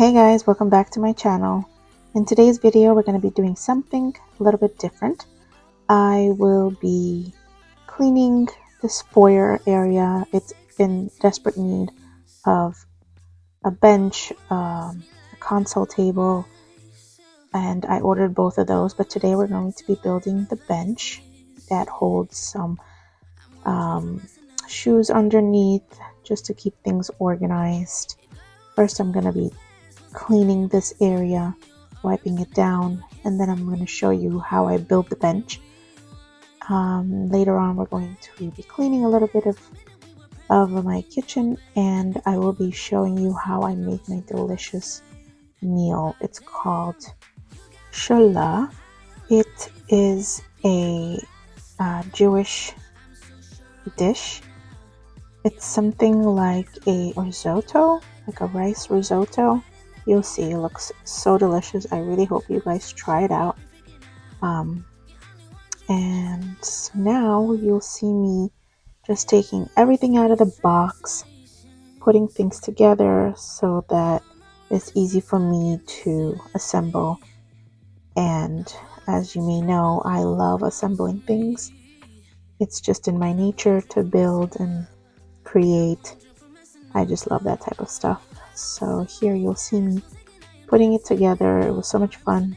Hey guys, welcome back to my channel. In today's video, we're going to be doing something a little bit different. I will be cleaning this foyer area. It's in desperate need of a bench, a console table, and I ordered both of those. But today we're going to be building the bench that holds some shoes underneath just to keep things organized. First, I'm going to be cleaning this area, wiping it down, and then I'm going to show you how I build the bench. Later on we're going to be cleaning a little bit of my kitchen, and I will be showing you how I make my delicious meal. It's called shola. It is a Jewish dish. It's something like a risotto, like a rice risotto. You'll see, it looks so delicious. I really hope you guys try it out. And so now you'll see me just taking everything out of the box, putting things together so that it's easy for me to assemble. And as you may know, I love assembling things. It's just in my nature to build and create. I just love that type of stuff. So here you'll see me putting it together. It was so much fun.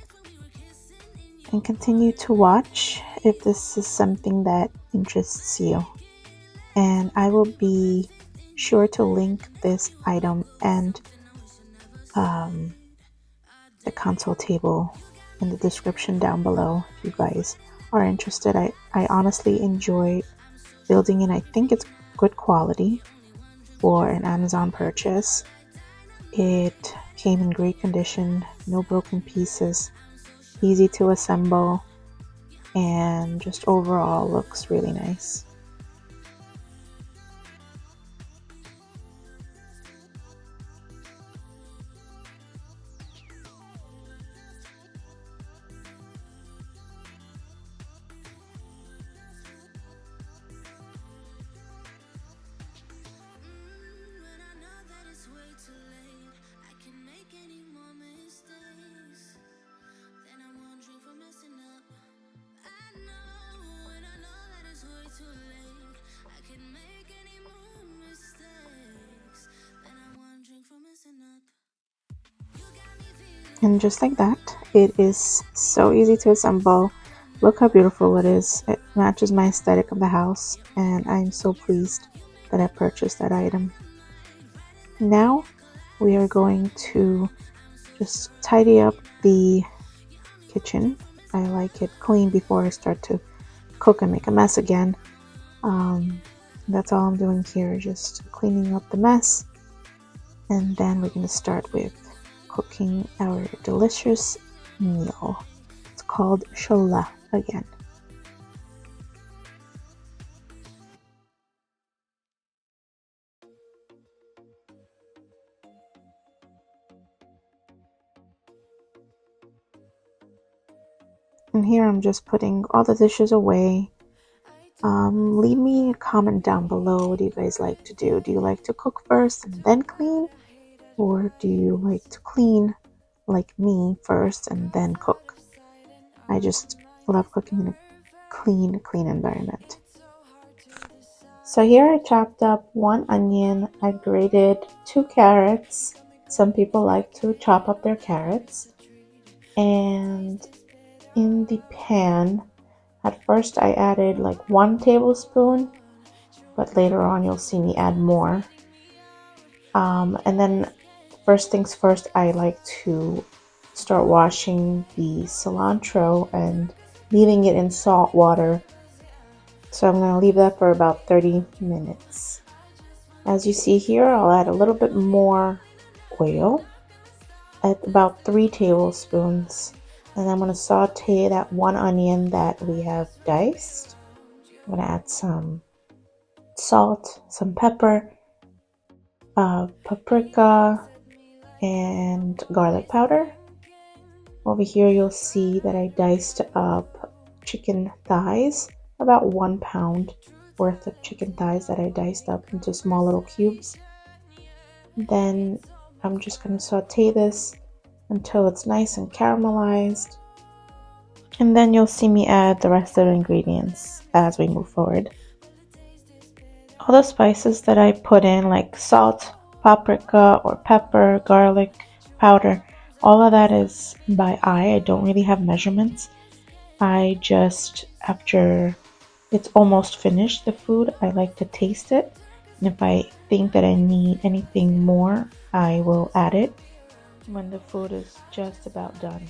And continue to watch if this is something that interests you. And I will be sure to link this item and the console table in the description down below if you guys are interested. I honestly enjoy building it. I think it's good quality for an Amazon purchase. It came in great condition, no broken pieces, easy to assemble, and just overall looks really nice. And just like that, it is so easy to assemble. Look how beautiful it is. It matches my aesthetic of the house, and I'm so pleased that I purchased that item. Now we are going to just tidy up the kitchen. I like it clean before I start to cook and make a mess again. That's all I'm doing here, just cleaning up the mess. And then we're going to start with cooking our delicious meal. It's called shola again. And here I'm just putting all the dishes away. Leave me a comment down below. What do you guys like to do? Do you like to cook first and then clean? Or do you like to clean like me first and then cook? I just love cooking in a clean environment. So here I chopped up 1 onion. I grated 2 carrots. Some people like to chop up their carrots. And in the pan, at first I added like 1 tablespoon, but later on you'll see me add more. And then first things first, I like to start washing the cilantro and leaving it in salt water. So I'm going to leave that for about 30 minutes. As you see here, I'll add a little bit more oil at about 3 tablespoons. And I'm going to saute that 1 onion that we have diced. I'm going to add some salt, some pepper, paprika, and garlic powder. Over here you'll see that I diced up chicken thighs, about 1 pound worth of chicken thighs that I diced up into small little cubes. Then I'm just going to saute this until it's nice and caramelized. And then you'll see me add the rest of the ingredients as we move forward. All the spices that I put in, like salt, paprika or pepper, garlic powder, all of that is by eye. I don't really have measurements. I just, after it's almost finished, the food, I like to taste it. And if I think that I need anything more, I will add it when the food is just about done.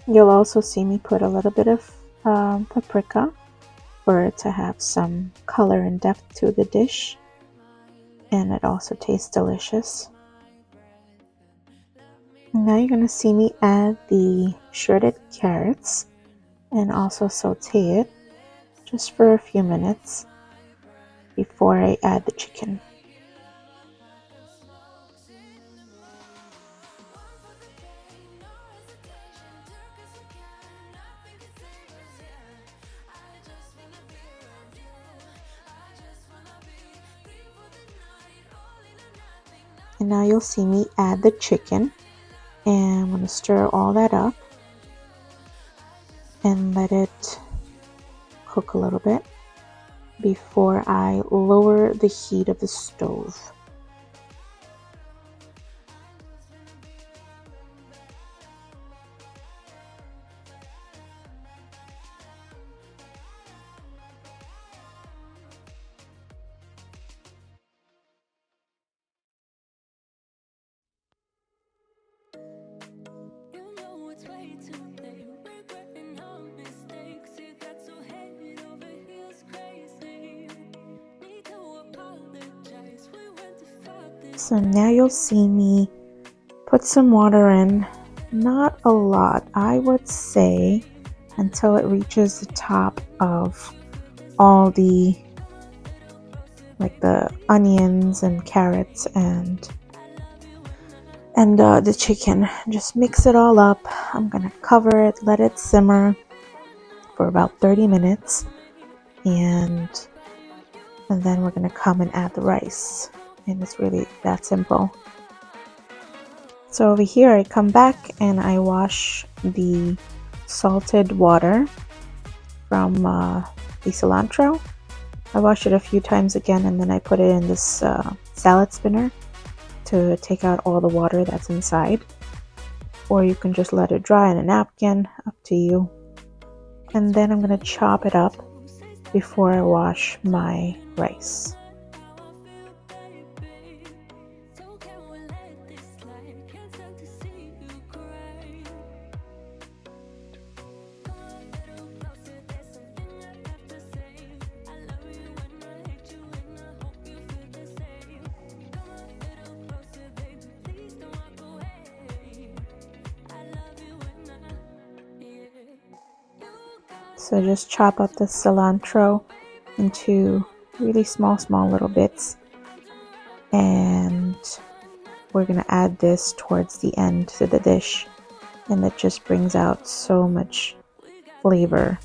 You'll also see me put a little bit of paprika for it to have some color and depth to the dish, and it also tastes delicious. Now you're going to see me add the shredded carrots and also saute it just for a few minutes before I add the chicken. And now you'll see me add the chicken, and I'm going to stir all that up and let it cook a little bit before I lower the heat of the stove. So now you'll see me put some water in, not a lot, I would say, until it reaches the top of all the, like the onions and carrots and the chicken. Just mix it all up. I'm gonna cover it, let it simmer for about 30 minutes, and then we're gonna come and add the rice. And it's really that simple. So over here I come back and I wash the salted water from the cilantro. I wash it a few times again, and then I put it in this salad spinner to take out all the water that's inside. Or you can just let it dry in a napkin, up to you. And then I'm going to chop it up before I wash my rice. So just chop up the cilantro into really small little bits, and we're going to add this towards the end to the dish, and it just brings out so much flavor.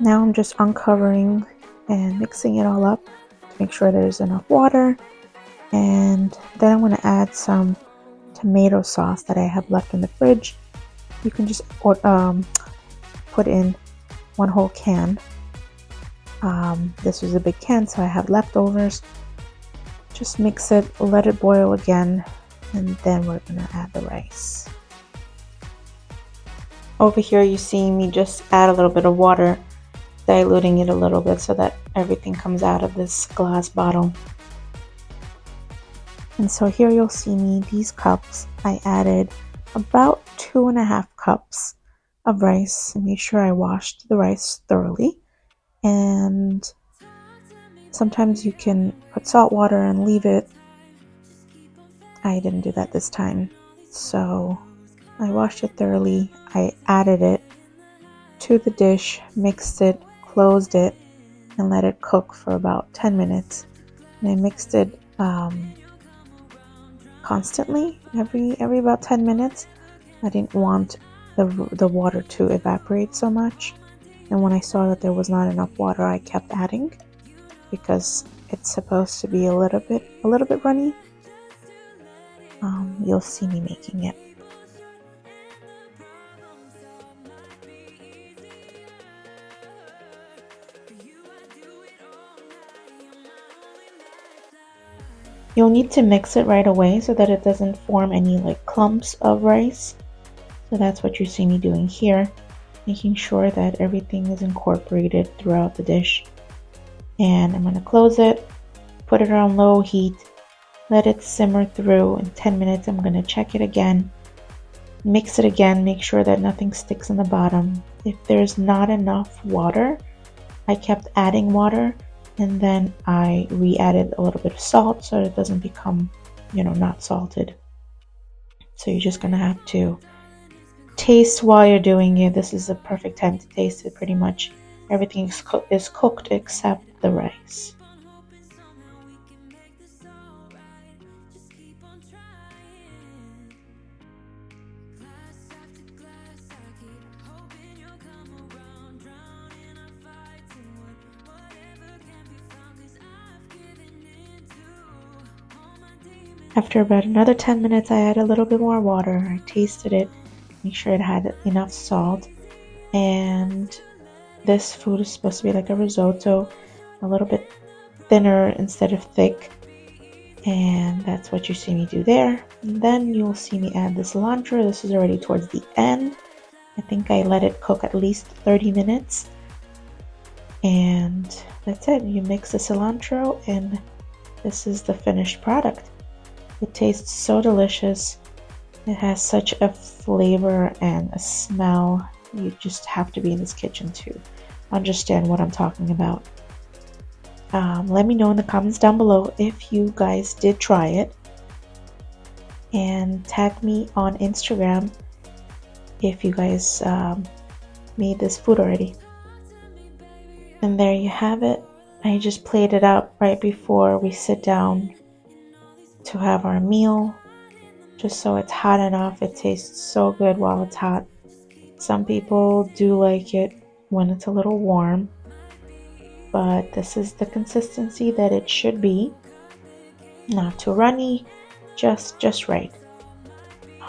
Now I'm just uncovering and mixing it all up to make sure there's enough water, and then I'm going to add some tomato sauce that I have left in the fridge. You can just put in one whole can, This was a big can, so I have leftovers. Just mix it, let it boil again, and then we're gonna add the rice. Over here you see me just add a little bit of water, diluting it a little bit so that everything comes out of this glass bottle. And so here you'll see me, these cups, I added about 2.5 cups of rice. I made sure I washed the rice thoroughly. And sometimes you can put salt water and leave it. I didn't do that this time. So I washed it thoroughly. I added it to the dish, mixed it, closed it, and let it cook for about 10 minutes. And I mixed it constantly every about 10 minutes. I didn't want the water to evaporate so much, and when I saw that there was not enough water, I kept adding because it's supposed to be a little bit runny. You'll see me making it. You'll need to mix it right away so that it doesn't form any like clumps of rice. So that's what you see me doing here, making sure that everything is incorporated throughout the dish. And I'm going to close it, put it on low heat, let it simmer through. In 10 minutes I'm going to check it again, mix it again, make sure that nothing sticks in the bottom. If there's not enough water, I kept adding water, and then I re-added a little bit of salt so it doesn't become, not salted. So you're just gonna have to taste while you're doing it. This is the perfect time to taste it. Pretty much everything is cooked except the rice. After about another 10 minutes, I added a little bit more water. I tasted it, make sure it had enough salt. And this food is supposed to be like a risotto, a little bit thinner instead of thick. And that's what you see me do there. And then you'll see me add the cilantro. This is already towards the end. I think I let it cook at least 30 minutes. And that's it. You mix the cilantro and this is the finished product. It tastes so delicious. It has such a flavor and a smell. You just have to be in this kitchen to understand what I'm talking about. Let me know in the comments down below if you guys did try it. And tag me on Instagram if you guys made this food already. And there you have it. I just plated it up right before we sit down to have our meal, just so it's hot enough. It tastes so good while it's hot. Some people do like it when it's a little warm, but this is the consistency that it should be. Not too runny, just right.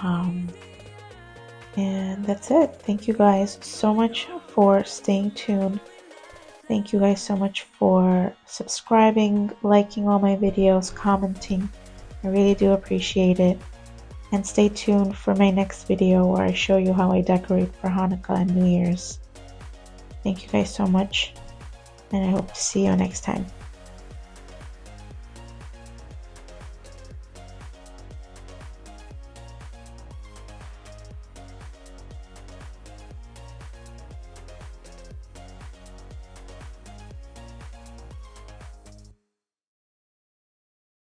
And that's it. Thank you guys so much for staying tuned. Thank you guys so much for subscribing, liking all my videos, commenting. I really do appreciate it. And stay tuned for my next video where I show you how I decorate for Hanukkah and New Year's. Thank you guys so much, and I hope to see you next time.